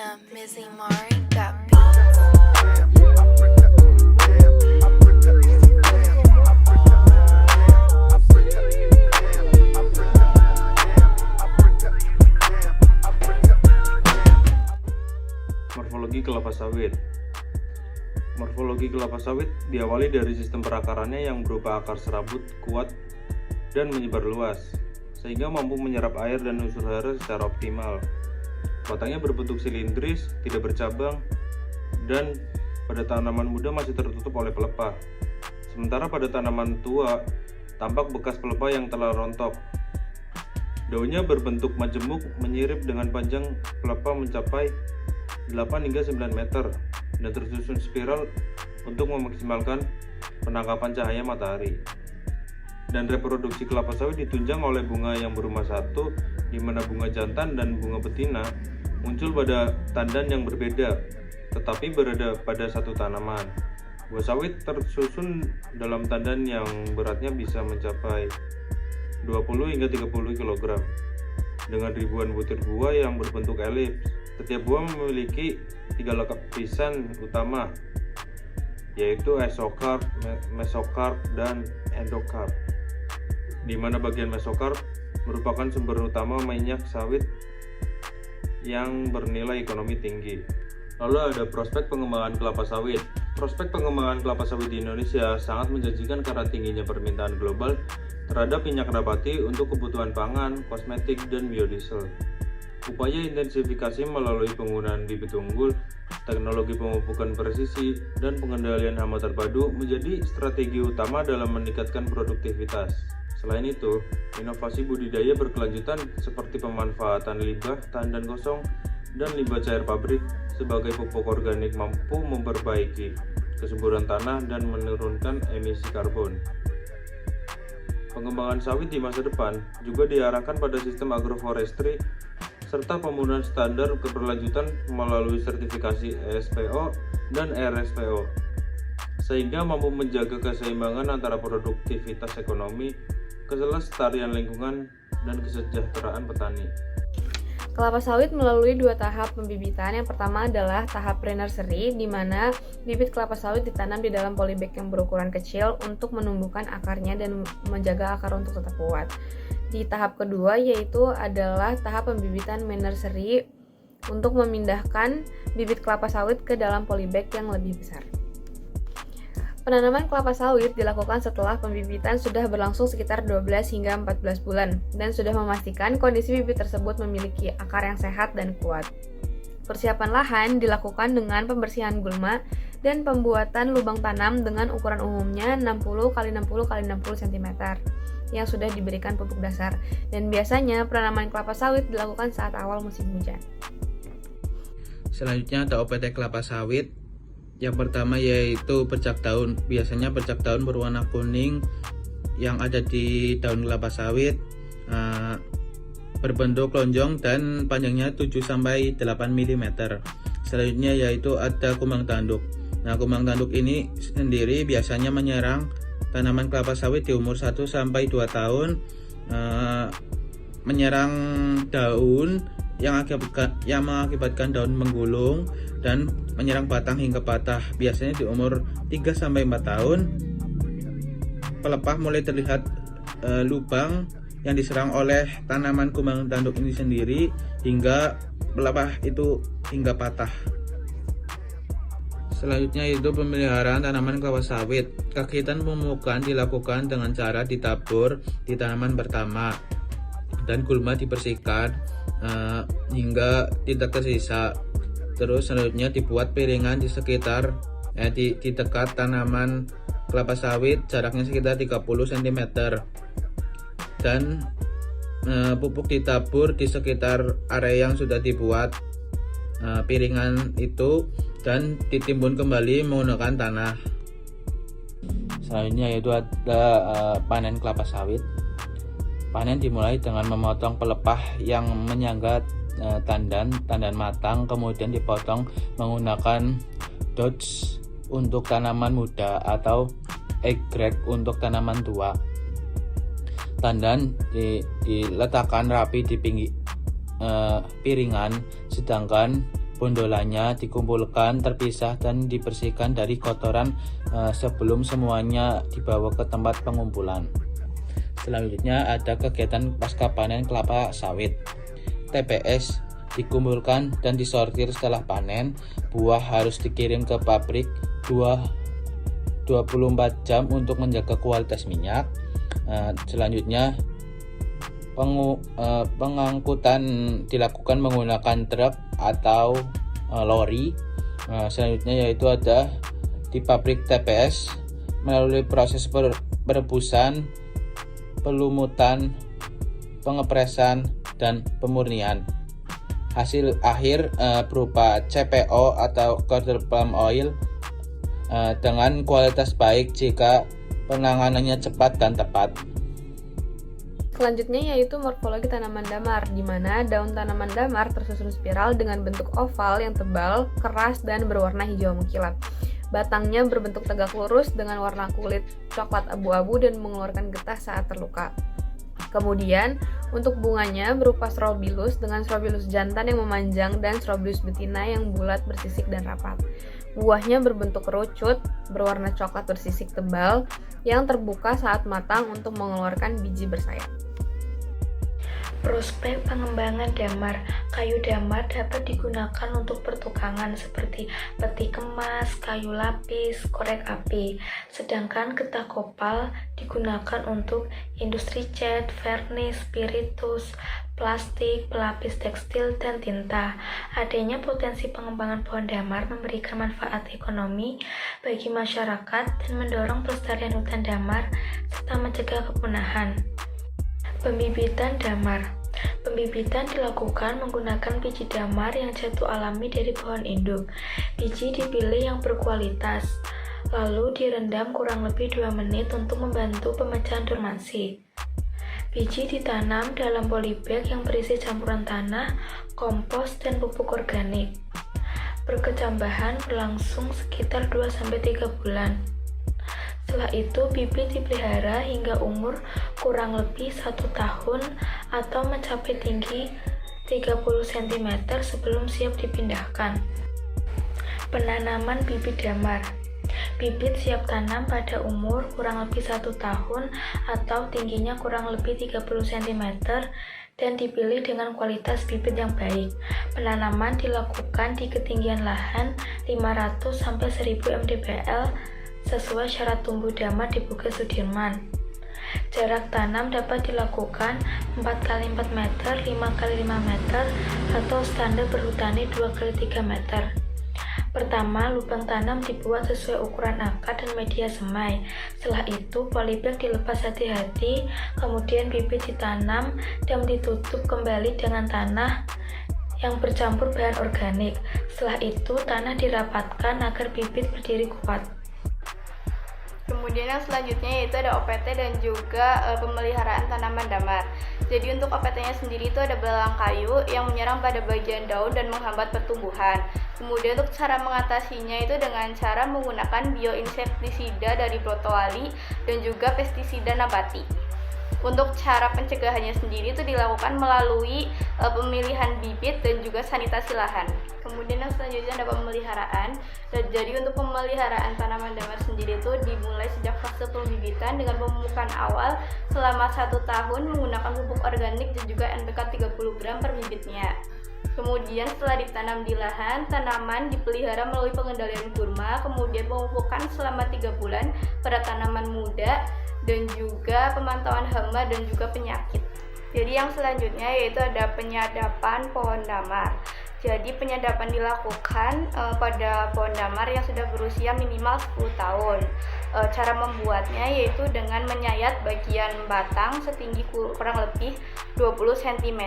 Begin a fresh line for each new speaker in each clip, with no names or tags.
Yeah, Mizzy Mari got beats.
Morfologi kelapa sawit. Morfologi kelapa sawit diawali dari sistem perakarannya yang berupa akar serabut kuat dan menyebar luas, sehingga mampu menyerap air dan unsur hara secara optimal. Batangnya berbentuk silindris, tidak bercabang, dan pada tanaman muda masih tertutup oleh pelepah. Sementara pada tanaman tua, tampak bekas pelepah yang telah rontok. Daunnya berbentuk majemuk menyirip dengan panjang pelepah mencapai 8 hingga 9 meter dan tersusun spiral untuk memaksimalkan penangkapan cahaya matahari. Dan reproduksi kelapa sawit ditunjang oleh bunga yang berumah satu, di mana bunga jantan dan bunga betina muncul pada tandan yang berbeda, tetapi berada pada satu tanaman. Buah sawit tersusun dalam tandan yang beratnya bisa mencapai 20 hingga 30 kg, dengan ribuan butir buah yang berbentuk elips. Setiap buah memiliki 3 lapisan utama, yaitu esokarp, mesokarp, dan endokarp, di mana bagian mesokarp merupakan sumber utama minyak sawit yang bernilai ekonomi tinggi. Lalu ada prospek pengembangan kelapa sawit. Prospek pengembangan kelapa sawit di Indonesia sangat menjanjikan karena tingginya permintaan global terhadap minyak nabati untuk kebutuhan pangan, kosmetik, dan biodiesel. Upaya intensifikasi melalui penggunaan bibit unggul, teknologi pemupukan presisi, dan pengendalian hama terpadu menjadi strategi utama dalam meningkatkan produktivitas. Selain itu, inovasi budidaya berkelanjutan seperti pemanfaatan limbah tandan kosong dan limbah cair pabrik sebagai pupuk organik mampu memperbaiki kesuburan tanah dan menurunkan emisi karbon. Pengembangan sawit di masa depan juga diarahkan pada sistem agroforestry serta pembunuhan standar keberlanjutan melalui sertifikasi ESPO dan RSPO, sehingga mampu menjaga keseimbangan antara produktivitas ekonomi, kelestarian lingkungan, dan kesejahteraan petani.
Kelapa sawit melalui 2 tahap pembibitan. Yang pertama adalah tahap pre-nursery, di mana bibit kelapa sawit ditanam di dalam polybag yang berukuran kecil untuk menumbuhkan akarnya dan menjaga akar untuk tetap kuat. Di tahap kedua yaitu adalah tahap pembibitan main-nursery untuk memindahkan bibit kelapa sawit ke dalam polybag yang lebih besar. Penanaman kelapa sawit dilakukan setelah pembibitan sudah berlangsung sekitar 12 hingga 14 bulan dan sudah memastikan kondisi bibit tersebut memiliki akar yang sehat dan kuat. Persiapan lahan dilakukan dengan pembersihan gulma dan pembuatan lubang tanam dengan ukuran umumnya 60 x 60 x 60 cm yang sudah diberikan pupuk dasar, dan biasanya penanaman kelapa sawit dilakukan saat awal musim hujan.
Selanjutnya ada OPT kelapa sawit. Yang pertama yaitu bercak daun. Biasanya bercak daun berwarna kuning yang ada di daun kelapa sawit, berbentuk lonjong dan panjangnya 7-8 mm. Selanjutnya yaitu ada kumbang tanduk. Nah, kumbang tanduk ini sendiri biasanya menyerang tanaman kelapa sawit di umur 1-2 tahun, menyerang daun yang mengakibatkan daun menggulung dan menyerang batang hingga patah. Biasanya di umur 3-4 tahun pelepah mulai terlihat lubang yang diserang oleh tanaman kumbang tanduk ini sendiri hingga pelepah itu hingga patah. Selanjutnya itu pemeliharaan tanaman kelapa sawit. Kegiatan pemupukan dilakukan dengan cara ditabur di tanaman pertama dan gulma dibersihkan hingga tidak tersisa. Terus selanjutnya dibuat piringan di sekitar di dekat tanaman kelapa sawit, jaraknya sekitar 30 cm, dan pupuk ditabur di sekitar area yang sudah dibuat piringan itu dan ditimbun kembali menggunakan tanah. Selanjutnya yaitu ada panen kelapa sawit. Panen dimulai dengan memotong pelepah yang menyangga tandan matang, kemudian dipotong menggunakan dodge untuk tanaman muda atau egg untuk tanaman tua. Tandan diletakkan rapi di pinggir piringan, sedangkan Bondolanya dikumpulkan terpisah dan dibersihkan dari kotoran sebelum semuanya dibawa ke tempat pengumpulan. Selanjutnya ada kegiatan pasca panen kelapa sawit. TPS dikumpulkan dan disortir setelah panen. Buah harus dikirim ke pabrik 24 jam untuk menjaga kualitas minyak. Selanjutnya pengangkutan dilakukan menggunakan truk atau lori. Selanjutnya yaitu ada di pabrik TPS melalui proses perebusan, pelumutan, pengepresan, dan pemurnian. Hasil akhir berupa CPO atau curdled palm oil dengan kualitas baik jika penanganannya cepat dan tepat.
Selanjutnya yaitu morfologi tanaman damar, di mana daun tanaman damar tersusun spiral dengan bentuk oval yang tebal, keras, dan berwarna hijau mengkilap. Batangnya berbentuk tegak lurus dengan warna kulit coklat abu-abu dan mengeluarkan getah saat terluka. Kemudian, untuk bunganya berupa strobilus dengan strobilus jantan yang memanjang dan strobilus betina yang bulat, bersisik, dan rapat. Buahnya berbentuk kerucut, berwarna coklat bersisik tebal, yang terbuka saat matang untuk mengeluarkan biji bersayap.
Prospek pengembangan damar. Kayu damar dapat digunakan untuk pertukangan seperti peti kemas, kayu lapis, korek api. Sedangkan getah kopal digunakan untuk industri cat, vernis, spiritus, plastik, pelapis tekstil, dan tinta. Adanya potensi pengembangan pohon damar memberikan manfaat ekonomi bagi masyarakat dan mendorong pelestarian hutan damar serta mencegah kepunahan. Pembibitan damar. Pembibitan dilakukan menggunakan biji damar yang jatuh alami dari pohon induk. Biji dipilih yang berkualitas, lalu direndam kurang lebih 2 menit untuk membantu pemecahan dormansi. Biji ditanam dalam polybag yang berisi campuran tanah, kompos, dan pupuk organik. Perkecambahan berlangsung sekitar 2-3 bulan. Setelah itu, bibit dipelihara hingga umur kurang lebih 1 tahun atau mencapai tinggi 30 cm sebelum siap dipindahkan. Penanaman bibit damar. Bibit siap tanam pada umur kurang lebih 1 tahun atau tingginya kurang lebih 30 cm dan dipilih dengan kualitas bibit yang baik. Penanaman dilakukan di ketinggian lahan 500-1000 mdpl sesuai syarat tumbuh damar di Bukit Sudirman. Jarak tanam dapat dilakukan 4x4 meter, 5x5 meter, atau standar berhutani 2x3 meter. Pertama, lubang tanam dibuat sesuai ukuran akar dan media semai. Setelah itu, polybag dilepas hati-hati, kemudian bibit ditanam dan ditutup kembali dengan tanah yang bercampur bahan organik. Setelah itu, tanah dirapatkan agar bibit berdiri kuat.
Kemudian yang selanjutnya yaitu ada OPT dan juga pemeliharaan tanaman damar. Jadi untuk OPT-nya sendiri itu ada belalang kayu yang menyerang pada bagian daun dan menghambat pertumbuhan. Kemudian untuk cara mengatasinya itu dengan cara menggunakan bioinsektisida dari brotowali dan juga pestisida nabati. Untuk cara pencegahannya sendiri itu dilakukan melalui pemilihan bibit dan juga sanitasi lahan. Kemudian yang selanjutnya ada pemeliharaan. Jadi untuk pemeliharaan tanaman damar sendiri itu dimulai sejak fase pembibitan dengan pemupukan awal selama 1 tahun menggunakan pupuk organik dan juga NPK 30 gram per bibitnya. Kemudian setelah ditanam di lahan, tanaman dipelihara melalui pengendalian kurma, kemudian pemupukan selama 3 bulan pada tanaman muda, dan juga pemantauan hama dan juga penyakit. Jadi yang selanjutnya yaitu ada penyadapan pohon damar. Jadi penyadapan dilakukan pada pohon damar yang sudah berusia minimal 10 tahun. Cara membuatnya yaitu dengan menyayat bagian batang setinggi kurang lebih 20 cm.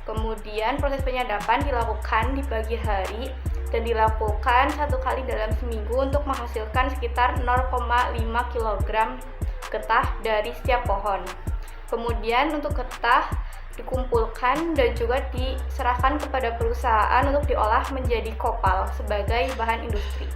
Kemudian proses penyadapan dilakukan di pagi hari dan dilakukan 1 kali dalam seminggu untuk menghasilkan sekitar 0,5 kg getah dari setiap pohon. Kemudian untuk getah dikumpulkan dan juga diserahkan kepada perusahaan untuk diolah menjadi kopal sebagai bahan industri.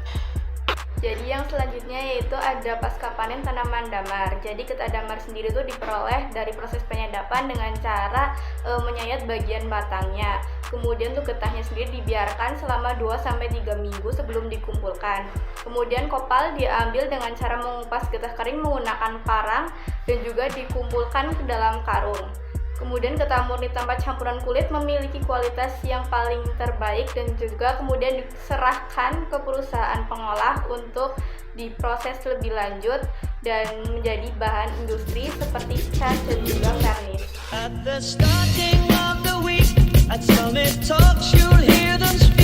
Jadi yang selanjutnya yaitu ada pasca panen tanaman damar. Jadi getah damar sendiri itu diperoleh dari proses penyadapan dengan cara menyayat bagian batangnya. Kemudian tuh getahnya sendiri dibiarkan selama 2-3 minggu sebelum dikumpulkan. Kemudian kopal diambil dengan cara mengupas getah kering menggunakan parang dan juga dikumpulkan ke dalam karung. Kemudian getah murni tanpa campuran kulit memiliki kualitas yang paling terbaik dan juga kemudian diserahkan ke perusahaan pengolah untuk diproses lebih lanjut dan menjadi bahan industri seperti cat dan juga vernis.
At the starting of the week, at Summit Talks, you'll hear them speak.